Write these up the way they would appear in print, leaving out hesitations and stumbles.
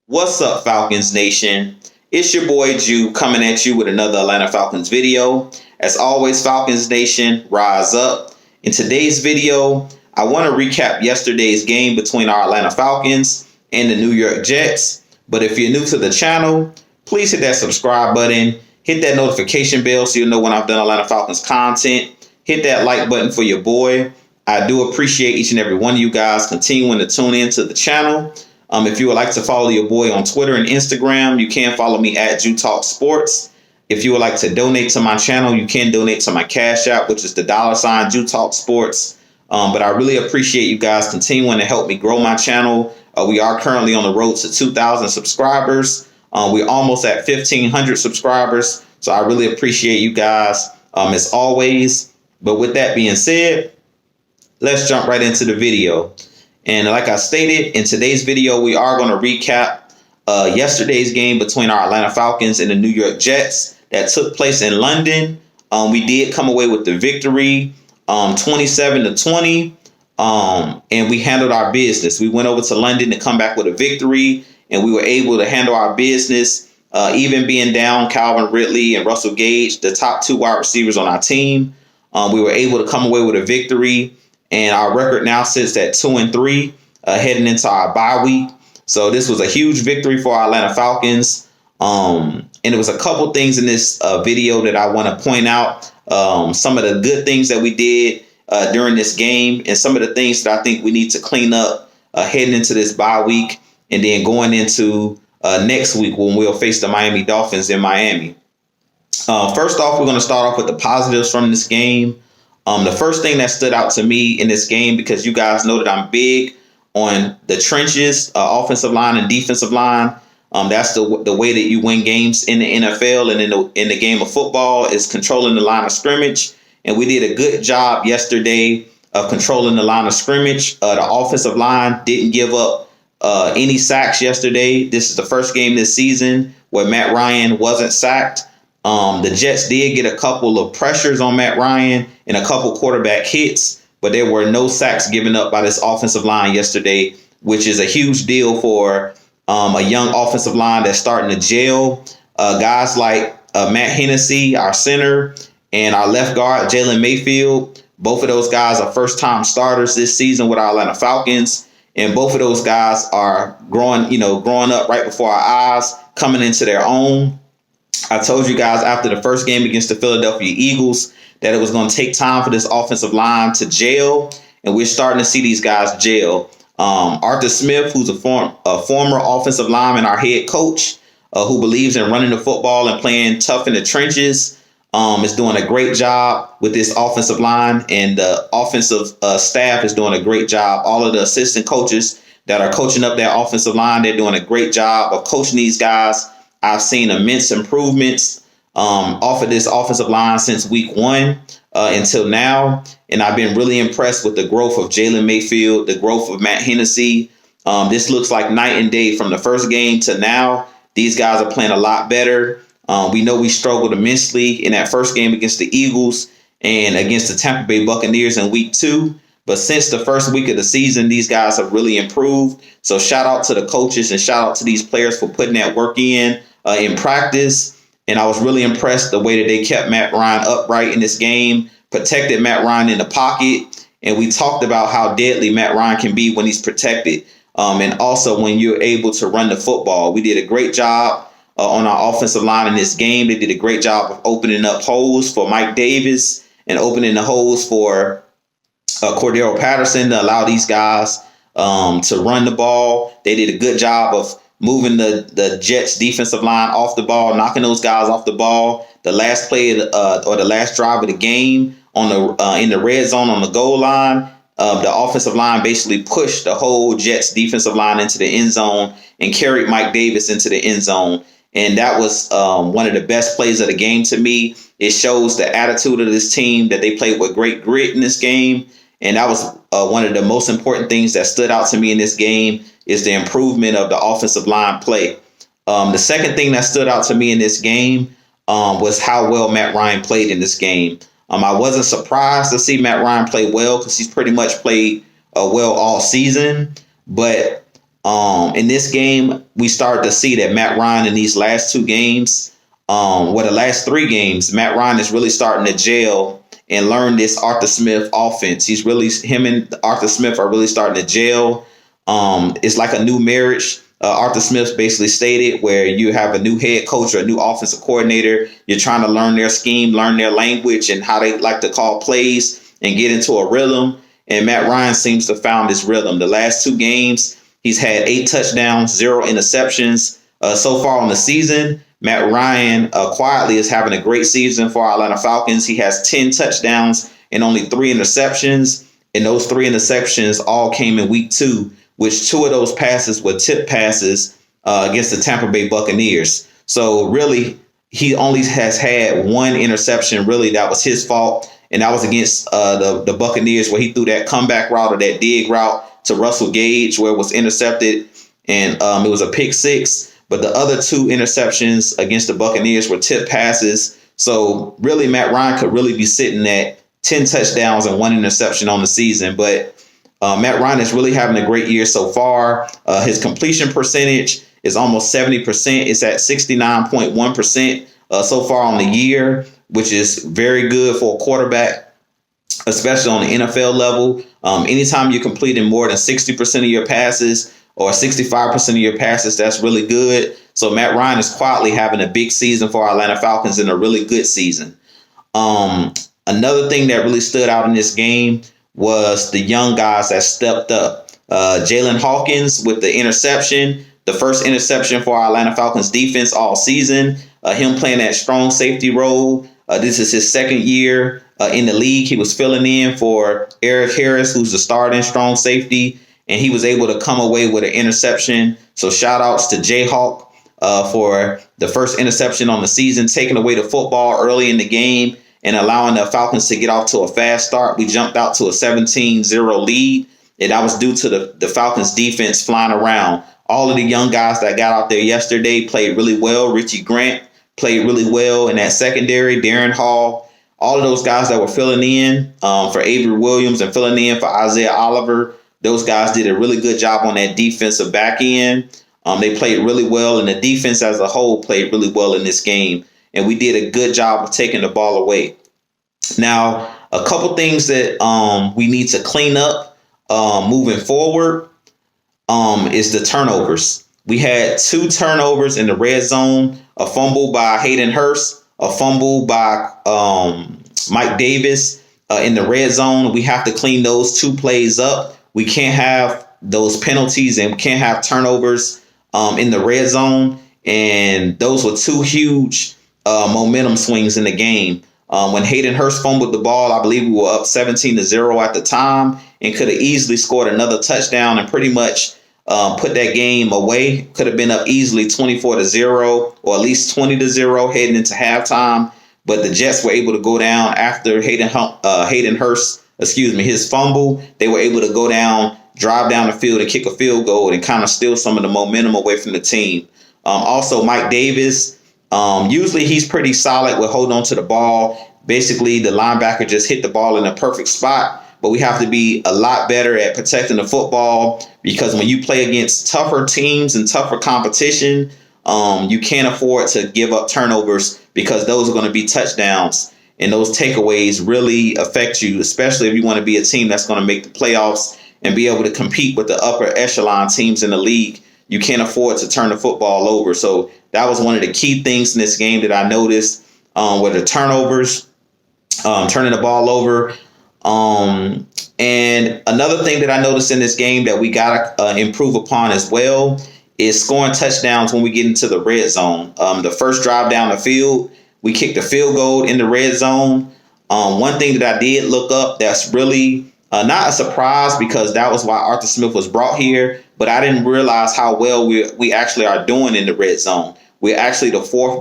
What's up, Falcons Nation? It's your boy Jew coming at you with another Atlanta Falcons video. As always, Falcons Nation, rise up. In today's video, I want to recap yesterday's game between our Atlanta Falcons and the New York Jets. But if you're new to the channel, please hit that subscribe button, hit that notification bell so you'll know when I've done Atlanta Falcons content. Hit that like button for your boy. I do appreciate each and every one of you guys continuing to tune in to the channel. If you would like to follow your boy on Twitter and Instagram, you can follow me at Talk Sports. If you would like to donate to my channel, you can donate to my Cash App, which is the $ Talk Sports. But I really appreciate you guys continuing to help me grow my channel. We are currently on the road to 2,000 subscribers. We're almost at 1,500 subscribers. So I really appreciate you guys as always. But with that being said, let's jump right into the video. And like I stated, in today's video, we are going to recap yesterday's game between our Atlanta Falcons and the New York Jets that took place in London. We did come away with the victory, 27-20, and we handled our business. We went over to London to come back with a victory, and we were able to handle our business, even being down Calvin Ridley and Russell Gage, the top two wide receivers on our team. We were able to come away with a victory. And our record now sits at 2-3, heading into our bye week. So this was a huge victory for our Atlanta Falcons. And there was a couple things in this video that I want to point out. Some of the good things that we did during this game, and some of the things that I think we need to clean up heading into this bye week, and then going into next week when we'll face the Miami Dolphins in Miami. First off, we're going to start off with the positives from this game. The first thing that stood out to me in this game, because you guys know that I'm big on the trenches, offensive line and defensive line. That's the way that you win games in the NFL and in the game of football, is controlling the line of scrimmage. And we did a good job yesterday of controlling the line of scrimmage. The offensive line didn't give up any sacks yesterday. This is the first game this season where Matt Ryan wasn't sacked. The Jets did get a couple of pressures on Matt Ryan and a couple quarterback hits, but there were no sacks given up by this offensive line yesterday, which is a huge deal for a young offensive line that's starting to gel. Guys like Matt Hennessy, our center, and our left guard, Jalen Mayfield. Both of those guys are first-time starters this season with our Atlanta Falcons, and both of those guys are growing up right before our eyes, coming into their own. I told you guys after the first game against the Philadelphia Eagles that it was going to take time for this offensive line to gel, and we're starting to see these guys gel. Arthur Smith, who's a former offensive lineman, our head coach, who believes in running the football and playing tough in the trenches, is doing a great job with this offensive line, and the offensive staff is doing a great job. All of the assistant coaches that are coaching up that offensive line, they're doing a great job of coaching these guys. I've seen immense improvements off of this offensive line since week one until now. And I've been really impressed with the growth of Jalen Mayfield, the growth of Matt Hennessy. This looks like night and day from the first game to now. These guys are playing a lot better. We know we struggled immensely in that first game against the Eagles and against the Tampa Bay Buccaneers in week 2. But since the first week of the season, these guys have really improved. So shout out to the coaches and shout out to these players for putting that work in practice. And I was really impressed the way that they kept Matt Ryan upright in this game, protected Matt Ryan in the pocket. And we talked about how deadly Matt Ryan can be when he's protected. And also when you're able to run the football. We did a great job on our offensive line in this game. They did a great job of opening up holes for Mike Davis and opening the holes for Cordero Patterson to allow these guys to run the ball. They did a good job of moving the Jets defensive line off the ball, knocking those guys off the ball. The last play or the last drive of the game on the in the red zone on the goal line, the offensive line basically pushed the whole Jets defensive line into the end zone and carried Mike Davis into the end zone. And that was one of the best plays of the game to me. It shows the attitude of this team, that they played with great grit in this game. And that was one of the most important things that stood out to me in this game, is the improvement of the offensive line play. The second thing that stood out to me in this game was how well Matt Ryan played in this game. I wasn't surprised to see Matt Ryan play well, because he's pretty much played well all season. But In this game, we started to see that Matt Ryan in these last two games, the last three games, Matt Ryan is really starting to gel and learn this Arthur Smith offense. Him and Arthur Smith are really starting to gel. It's like a new marriage. Arthur Smith basically stated, where you have a new head coach or a new offensive coordinator. You're trying to learn their scheme, learn their language, and how they like to call plays and get into a rhythm. And Matt Ryan seems to have found his rhythm. The last two games, he's had 8 touchdowns, 0 interceptions. So far on the season, Matt Ryan quietly is having a great season for our Atlanta Falcons. He has 10 touchdowns and only 3 interceptions. And those 3 interceptions all came in week 2, which 2 of those passes were tip passes against the Tampa Bay Buccaneers. So really, he only has had 1 interception. Really, that was his fault. And that was against the Buccaneers, where he threw that comeback route or that dig route to Russell Gage, where it was intercepted, and it was a pick 6. But the other 2 interceptions against the Buccaneers were tip passes. So really, Matt Ryan could really be sitting at 10 touchdowns and 1 interception on the season. But Matt Ryan is really having a great year so far. His completion percentage is almost 70%. It's at 69.1% so far on the year, which is very good for a quarterback, especially on the NFL level. Anytime you're completing more than 60% of your passes or 65% of your passes, that's really good. So Matt Ryan is quietly having a big season for our Atlanta Falcons and a really good season. Another thing that really stood out in this game was the young guys that stepped up. Jalen Hawkins with the interception, the first interception for our Atlanta Falcons defense all season. Him playing that strong safety role. This is his second year in the league. He was filling in for Eric Harris, who's the starting strong safety, and he was able to come away with an interception. So shout outs to Jayhawk for the first interception on the season, taking away the football early in the game and allowing the Falcons to get off to a fast start. We jumped out to a 17-0 lead, and that was due to the Falcons defense flying around. All of the young guys that got out there yesterday played really well. Richie Grant played really well in that secondary. Darren Hall, all of those guys that were filling in for Avery Williams and filling in for Isaiah Oliver, those guys did a really good job on that defensive back end. They played really well, and the defense as a whole played really well in this game. And we did a good job of taking the ball away. Now, a couple things that we need to clean up moving forward is the turnovers. We had 2 turnovers in the red zone, a fumble by Hayden Hurst, a fumble by Mike Davis in the red zone. We have to clean those 2 plays up. We can't have those penalties and we can't have turnovers in the red zone. And those were 2 huge momentum swings in the game. When Hayden Hurst fumbled the ball, I believe we were up 17-0 at the time and could have easily scored another touchdown and pretty much put that game away. Could have been up easily 24-0 or at least 20-0 heading into halftime. But the Jets were able to go down after Hayden Hurst, his fumble. They were able to go down, drive down the field and kick a field goal and kind of steal some of the momentum away from the team. Also, Mike Davis, usually he's pretty solid with holding on to the ball. Basically, the linebacker just hit the ball in a perfect spot. But we have to be a lot better at protecting the football, because when you play against tougher teams and tougher competition, you can't afford to give up turnovers, because those are going to be touchdowns. And those takeaways really affect you, especially if you want to be a team that's going to make the playoffs and be able to compete with the upper echelon teams in the league. You can't afford to turn the football over. So that was one of the key things in this game that I noticed were the turnovers, turning the ball over. And another thing that I noticed in this game that we got to improve upon as well is scoring touchdowns when we get into the red zone. The first drive down the field, we kicked a field goal in the red zone. One thing that I did look up that's really not a surprise, because that was why Arthur Smith was brought here, but I didn't realize how well we actually are doing in the red zone. We're actually the fourth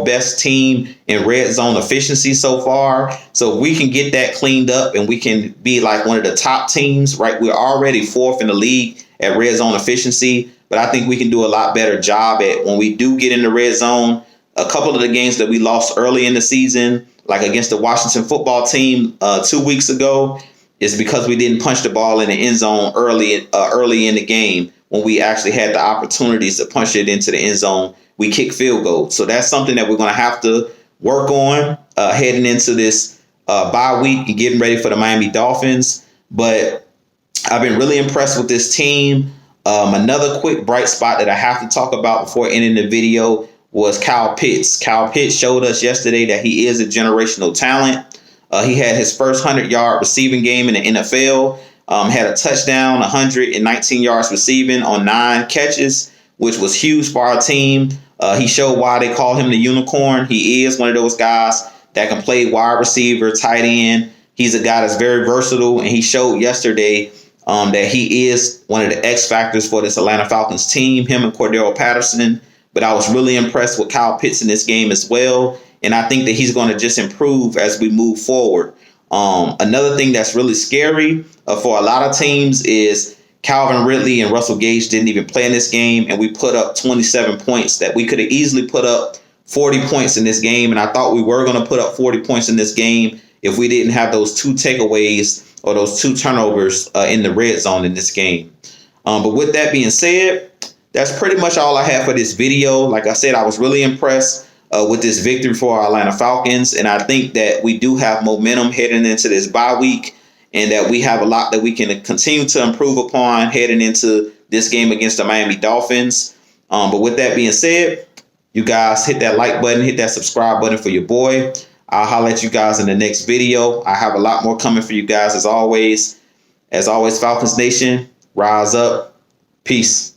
best team in red zone efficiency so far. So we can get that cleaned up and we can be like one of the top teams, right? We're already 4th in the league at red zone efficiency, but I think we can do a lot better job at when we do get in the red zone. A couple of the games that we lost early in the season, like against the Washington football team 2 weeks ago, is because we didn't punch the ball in the end zone early in the game. when we actually had the opportunities to punch it into the end zone, we kick field goal. So that's something that we're going to have to work on heading into this bye week and getting ready for the Miami Dolphins. But I've been really impressed with this team. Another quick bright spot that I have to talk about before ending the video was Kyle Pitts. Kyle Pitts showed us yesterday that he is a generational talent. He had his first 100-yard receiving game in the NFL, had a touchdown, 119 yards receiving on 9 catches, which was huge for our team. He showed why they call him the unicorn. He is one of those guys that can play wide receiver, tight end. He's a guy that's very versatile, and he showed yesterday that he is one of the X factors for this Atlanta Falcons team, him and Cordero Patterson. But I was really impressed with Kyle Pitts in this game as well. And I think that he's going to just improve as we move forward. Another thing that's really scary for a lot of teams is Calvin Ridley and Russell Gage didn't even play in this game. And we put up 27 points that we could have easily put up 40 points in this game. And I thought we were going to put up 40 points in this game if we didn't have those 2 takeaways or those 2 turnovers in the red zone in this game. But with that being said, that's pretty much all I have for this video. Like I said, I was really impressed with this victory for our Atlanta Falcons. And I think that we do have momentum heading into this bye week and that we have a lot that we can continue to improve upon heading into this game against the Miami Dolphins. But with that being said, you guys hit that like button, hit that subscribe button for your boy. I'll holler at you guys in the next video. I have a lot more coming for you guys as always. As always, Falcons Nation, rise up. Peace.